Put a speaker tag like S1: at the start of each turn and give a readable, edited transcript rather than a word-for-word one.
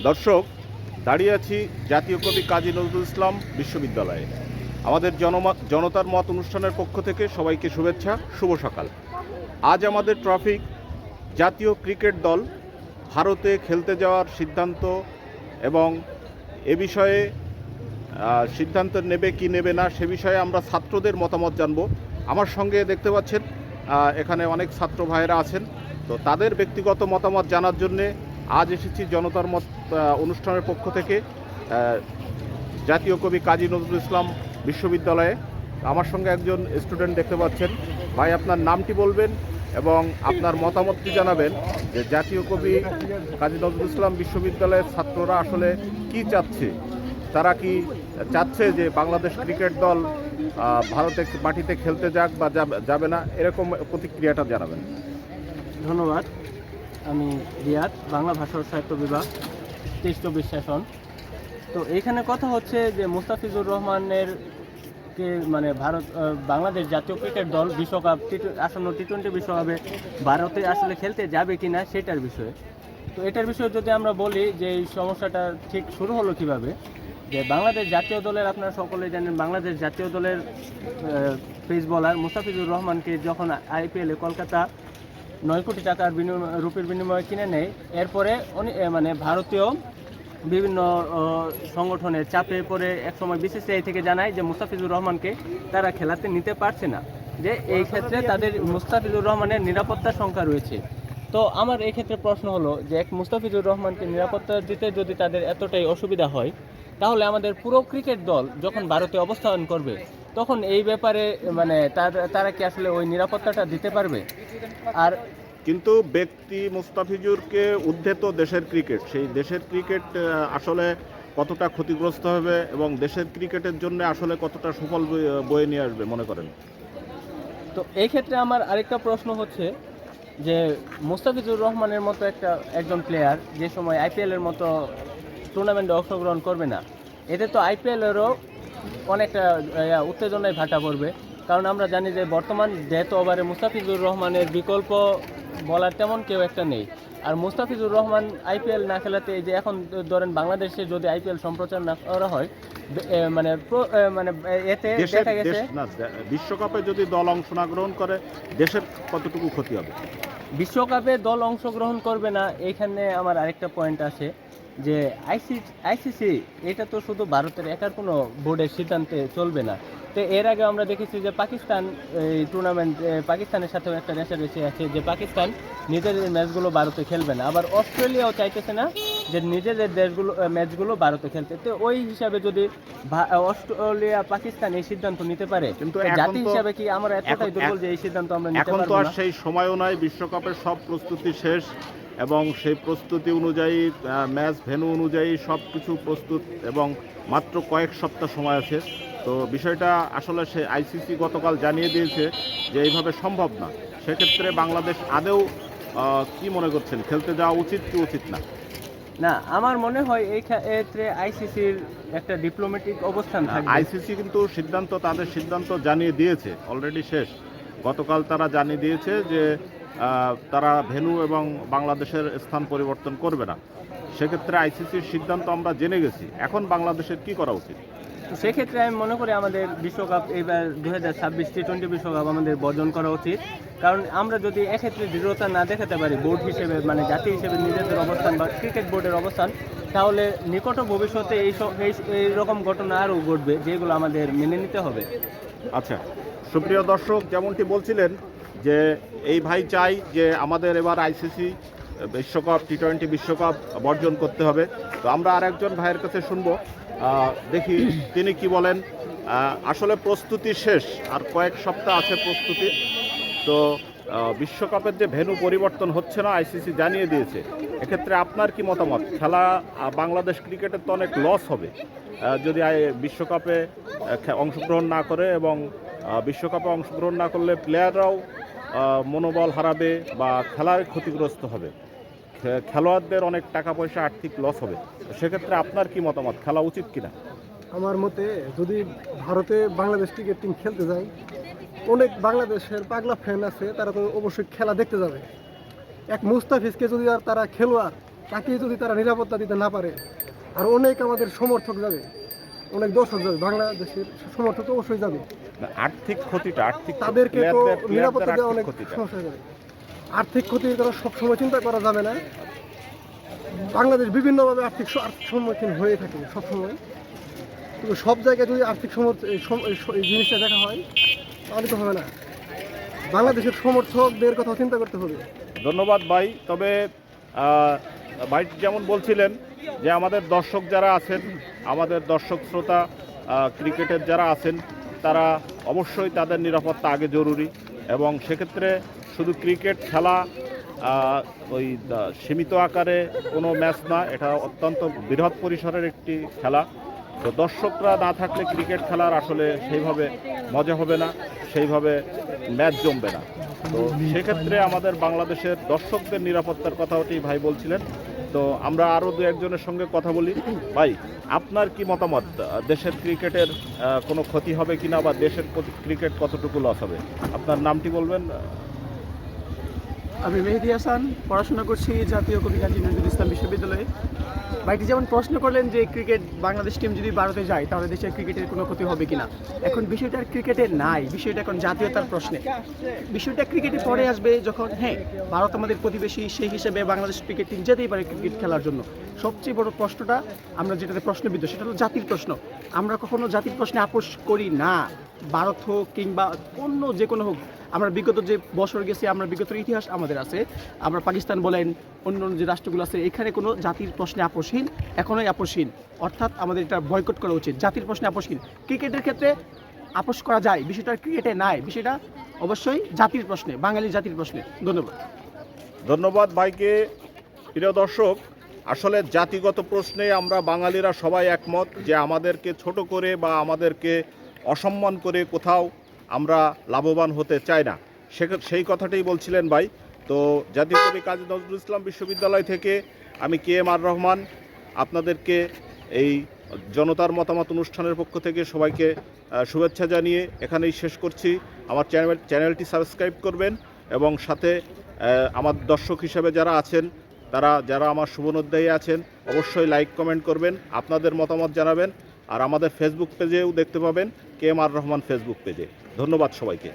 S1: দর্শক, দাঁড়িয়ে আছি জাতীয় কবি কাজী নজরুল ইসলাম বিশ্ববিদ্যালয়ে। আমাদের জনতার মত অনুষ্ঠানের পক্ষ থেকে সবাইকে শুভেচ্ছা, শুভ সকাল। আজ আমাদের ট্রফিক জাতীয় ক্রিকেট দল ভারতে খেলতে যাওয়ার সিদ্ধান্ত এবং এ বিষয়ে সিদ্ধান্ত নেবে কি নেবে না সে বিষয়ে আমরা ছাত্রদের মতামত জানব। আমার সঙ্গে দেখতে পাচ্ছেন এখানে অনেক ছাত্র ভাইয়েরা আছেন, তো তাদের ব্যক্তিগত মতামত জানার জন্যে আজ এসেছি জনতার মত অনুষ্ঠানের পক্ষ থেকে জাতীয় কবি কাজী নজরুল ইসলাম বিশ্ববিদ্যালয়ে। আমার সঙ্গে একজন স্টুডেন্ট দেখতে পাচ্ছেন। ভাই, আপনার নামটি বলবেন এবং আপনার মতামতটি জানাবেন যে জাতীয় কবি কাজী নজরুল ইসলাম বিশ্ববিদ্যালয়ের ছাত্ররা আসলে কি চাচ্ছে। তারা কি চাচ্ছে যে বাংলাদেশ ক্রিকেট দল ভারতে মাটিতে খেলতে যাক বা যাবে না, এরকম প্রতিক্রিয়াটা জানাবেন।
S2: ধন্যবাদ। আমি রিয়াদ, বাংলা ভাষা ও সাহিত্য বিভাগ, 23-24 সেশন। তো এইখানে কথা হচ্ছে যে মুস্তাফিজুর রহমানের মানে বাংলাদেশ জাতীয় ক্রিকেট দল বিশ্বকাপ আসন্ন টি-20 বিশ্বকাপে ভারতে আসলে খেলতে যাবে কিনা সেটার বিষয়ে। তো এটার বিষয়ে যদি আমরা বলি যে এই সমস্যাটা ঠিক শুরু হলো কিভাবে, যে বাংলাদেশ জাতীয় দলের, আপনারা সকলেই জানেন, বাংলাদেশ জাতীয় দলের পেস বোলার মুস্তাফিজুর রহমানকে যখন আইপিএলে কলকাতা 9 কোটি টাকার রুপির বিনিময়ে কিনে নেয়, এরপরে মানে ভারতীয় বিভিন্ন সংগঠনের চাপে পড়ে একসময় বিসিসিআই থেকে জানায় যে মুস্তাফিজুর রহমানকে তারা খেলাতে নিতে পারছে না, যে এই ক্ষেত্রে তাদের মুস্তাফিজুর রহমানের নিরাপত্তার শঙ্কা রয়েছে। তো আমার এই ক্ষেত্রে প্রশ্ন হলো যে এক মুস্তাফিজুর রহমানকে নিরাপত্তা দিতে যদি তাদের এতটাই অসুবিধা হয়, তাহলে আমাদের পুরো ক্রিকেট দল যখন ভারতে অবস্থান করবে তখন এই ব্যাপারে মানে তারা কি আসলে ওই নিরাপত্তাটা দিতে পারবে? আর
S1: কিন্তু ব্যক্তি মুস্তাফিজুরকে ঊর্ধ্বে তো দেশের ক্রিকেট, সেই দেশের ক্রিকেট আসলে কতটা ক্ষতিগ্রস্ত হবে এবং দেশের ক্রিকেটের জন্য আসলে কতটা সুফল বয়ে নিয়ে আসবে মনে করেন?
S2: তো এই ক্ষেত্রে আমার আরেকটা প্রশ্ন হচ্ছে যে মুস্তাফিজুর রহমানের মতো একজন প্লেয়ার যে সময় আইপিএলের মতো টুর্নামেন্টে অংশগ্রহণ করবে না, এতে তো আইপিএলেরও অনেকটা উত্তেজনায় ভাটা পড়বে। কারণ আমরা জানি যে বর্তমান ডেথ ওভারে মুস্তাফিজুর রহমানের বিকল্প বলার তেমন কেউ একটা নেই। আর মুস্তাফিজুর রহমান আইপিএল না খেলাতে, এই যে এখন ধরেন বাংলাদেশে যদি আইপিএল সম্প্রচার না করা হয়, মানে মানে এতে দেখা গেছে
S1: বিশ্বকাপে যদি দল অংশ না গ্রহণ করে দেশের কতটুকু ক্ষতি হবে?
S2: বিশ্বকাপে দল অংশগ্রহণ করবে না, এইখানে আমার আরেকটা পয়েন্ট আছে যে আইসিসি এটা তো শুধু ভারতের একার কোনো বোর্ডের সিদ্ধান্তে চলবে না। তো এর আগে আমরা দেখেছি যে পাকিস্তান এই টুর্নামেন্ট, পাকিস্তানের সাথেও একটা রেষারেষি আছে যে পাকিস্তান নিজেদের ম্যাচগুলো ভারতে খেলবে না, আবার অস্ট্রেলিয়াও চাইতেছে না যে নিজেদের ম্যাচগুলো ভারতে খেলতে। তো ওই হিসাবে যদি অস্ট্রেলিয়া পাকিস্তান এই সিদ্ধান্ত নিতে পারে, কিন্তু জাতি হিসাবে কি আমরা এতটাই দুর্বল যে এই সিদ্ধান্ত আমরা নিতে পারবো না?
S1: এখন তো আর সেই সময়ও নয়, বিশ্বকাপের সব প্রস্তুতি শেষ এবং সেই প্রস্তুতি অনুযায়ী ম্যাচ ভেন্যু অনুযায়ী সব কিছু প্রস্তুত এবং মাত্র কয়েক সপ্তাহ সময় আছে। তো বিষয়টা আসলে সে আইসিসি গতকাল জানিয়ে দিয়েছে যে এইভাবে সম্ভব না। সেক্ষেত্রে বাংলাদেশ আদৌ কি মনে করছেন, খেলতে যাওয়া উচিত কি উচিত না?
S2: না, আমার মনে হয় এই ক্ষেত্রে আইসিসির একটা ডিপ্লোম্যাটিক অবস্থান থাকবে।
S1: আইসিসি কিন্তু তাদের সিদ্ধান্ত জানিয়ে দিয়েছে, অলরেডি শেষ। গতকাল তারা জানিয়ে দিয়েছে যে তারা ভেন্যু এবং বাংলাদেশের স্থান পরিবর্তন করবে না। সেক্ষেত্রে আইসিসির সিদ্ধান্ত আমরা জেনে গেছি। এখন বাংলাদেশের কি করা উচিত?
S2: সেক্ষেত্রে আমি মনে করি আমাদের বিশ্বকাপ এবার 2026 টি-20 বিশ্বকাপ আমাদের বর্জন করা উচিত। কারণ আমরা যদি এক্ষেত্রে দৃঢ়তা না দেখাতে পারি বোর্ড হিসেবে, মানে জাতি হিসেবে নিজেদের অবস্থান বা ক্রিকেট বোর্ডের অবস্থান, তাহলে নিকট ভবিষ্যতে এই রকম ঘটনা আরও ঘটবে, যেগুলো আমাদের মেনে নিতে হবে।
S1: আচ্ছা, সুপ্রিয় দর্শক, যেমনটি বলছিলেন যে এই ভাই চাই যে আমাদের এবার আইসিসি বিশ্বকাপ টি-20 বিশ্বকাপ বর্জন করতে হবে। তো আমরা আর একজন ভাইয়ের কাছে শুনবো, দেখি তিনি কি বলেন। আসলে প্রস্তুতি শেষ, আর কয়েক সপ্তাহ আছে প্রস্তুতি। তো বিশ্বকাপের যে ভেন্যু পরিবর্তন হচ্ছে না, আইসিসি জানিয়ে দিয়েছে। এক্ষেত্রে আপনার কি মতামত? খেলা বাংলাদেশ ক্রিকেটের তো অনেক লস হবে যদি বিশ্বকাপে অংশগ্রহণ না করে, এবং বিশ্বকাপে অংশগ্রহণ না করলে প্লেয়াররাও মনোবল হারাবে বা খেলায় ক্ষতিগ্রস্ত হবে, খেলোয়াড়দের অনেক টাকা পয়সা আর্থিক লস হবে। সেক্ষেত্রে আপনার কি মতামত, খেলা উচিত কিনা?
S3: আমার মতে যদি ভারতে বাংলাদেশ ক্রিকেট টিম খেলতে যায়, অনেক বাংলাদেশের পাগলা ফ্যান আছে, তারা তো অবশ্যই খেলা দেখতে যাবে। এক মুস্তাফিজকে যদি আর তারা খেলোয়াড় তাকে যদি তারা নিরাপত্তা দিতে না পারে, আর অনেক আমাদের সমর্থক যাবে, অনেক দর্শক যাবে, বাংলাদেশের সমর্থক তো অবশ্যই যাবে,
S1: আর্থিক ক্ষতিটা আর্থিক
S3: তাদেরকে তো নিরাপত্তা দেওয়া অনেক
S1: ক্ষতিটা
S3: সমস্যা হয়ে যাবে। আর্থিক ক্ষতির কথা সবসময় চিন্তা করা যাবে না। বাংলাদেশ বিভিন্নভাবে আর্থিক সম্মুখীন হয়ে থাকে সবসময়, কিন্তু সব জায়গায় যদি আর্থিক এই জিনিসটা দেখা হয় তাহলে তো হবে না। বাংলাদেশের সমর্থকদের কথা চিন্তা করতে হবে।
S1: ধন্যবাদ ভাই। তবে ভাই যেমন বলছিলেন যে আমাদের দর্শক যারা আছেন, আমাদের দর্শক শ্রোতা ক্রিকেটের যারা আছেন, তারা অবশ্যই তাদের নিরাপত্তা আগে জরুরি, এবং সেক্ষেত্রে শুধু ক্রিকেট খেলা ওই সীমিত আকারে কোনো ম্যাচ না, এটা অত্যন্ত বৃহৎ পরিসরের একটি খেলা। তো দর্শকরা না থাকলে ক্রিকেট খেলার আসলে সেইভাবে মজা হবে না, সেইভাবে ম্যাচ জমবে না। তো সেক্ষেত্রে আমাদের বাংলাদেশের দর্শকদের নিরাপত্তার কথাটি ভাই বলছিলেন। তো আমরা আরও দু একজনের সঙ্গে কথা বলি। ভাই, আপনার কি মতামত? দেশের ক্রিকেটের কোনো ক্ষতি হবে কিনা, বা দেশের ক্রিকেট কতটুকু লস হবে? আপনার নামটি বলবেন।
S4: আমি মেহেদি হাসান, পড়াশোনা করছি জাতীয় কবি কাজী নজরুল ইসলাম বিশ্ববিদ্যালয়ে। ভাইটি যেমন প্রশ্ন করলেন যে ক্রিকেট বাংলাদেশ টিম যদি ভারতে যায় তাহলে দেশের ক্রিকেটের কোনো ক্ষতি হবে কিনা, এখন বিষয়টা ক্রিকেটে নাই, বিষয়টা এখন জাতীয়তার প্রশ্নে। বিষয়টা ক্রিকেটে পরে আসবে যখন, হ্যাঁ, ভারত আমাদের প্রতিবেশী, সেই হিসেবে বাংলাদেশ ক্রিকেট টিম যেতেই পারে ক্রিকেট খেলার জন্য। সবচেয়ে বড় প্রশ্নটা আমরা যেটাতে প্রশ্নবিদ্ধ, সেটা হলো জাতির প্রশ্ন। আমরা কখনো জাতির প্রশ্নে আপোষ করি না, ভারত হোক কিংবা অন্য যে কোনো হোক। আমরা বিগত যে বছর গেছি, আমরা বিগত ইতিহাস আমাদের আছে, আমরা পাকিস্তান বলেন, অন্য যে রাষ্ট্রগুলো আছে, এখানে কোনো জাতির প্রশ্নে আপোষহীন, এখনোই আপোষহীন। অর্থাৎ আমাদের এটা বয়কট করা উচিত, জাতির প্রশ্নে আপোষহীন। ক্রিকেটের ক্ষেত্রে আপোষ করা যায়, বিষয়টা ক্রিকেটে নাই, বিষয়টা অবশ্যই জাতির প্রশ্নে, বাঙালি জাতির প্রশ্নে। ধন্যবাদ।
S1: ধন্যবাদ ভাইকে। প্রিয় দর্শক, আসলে জাতিগত প্রশ্নে আমরা বাঙালিরা সবাই একমত যে আমাদেরকে ছোট করে বা আমাদেরকে অসম্মান করে কোথাও আমরা লাভবান হতে চাই না, সেই কথাটাই বলছিলেন ভাই। তো জাতীয় কবি কাজী নজরুল ইসলাম বিশ্ববিদ্যালয় থেকে আমি KM আর রহমান আপনাদেরকে এই জনতার মতামত অনুষ্ঠানের পক্ষ থেকে সবাইকে শুভেচ্ছা জানিয়ে এখানেই শেষ করছি। আমার চ্যানেলটি সাবস্ক্রাইব করবেন, এবং সাথে আমার দর্শক হিসেবে যারা আছেন, যারা আমার শুভনোধ্যায়ী আছেন, অবশ্যই লাইক কমেন্ট করবেন, আপনাদের মতামত জানাবেন। আর আমাদের ফেসবুক পেজেও দেখতে পাবেন, KM আর রহমান ফেসবুক পেজে। ধন্যবাদ সবাইকে।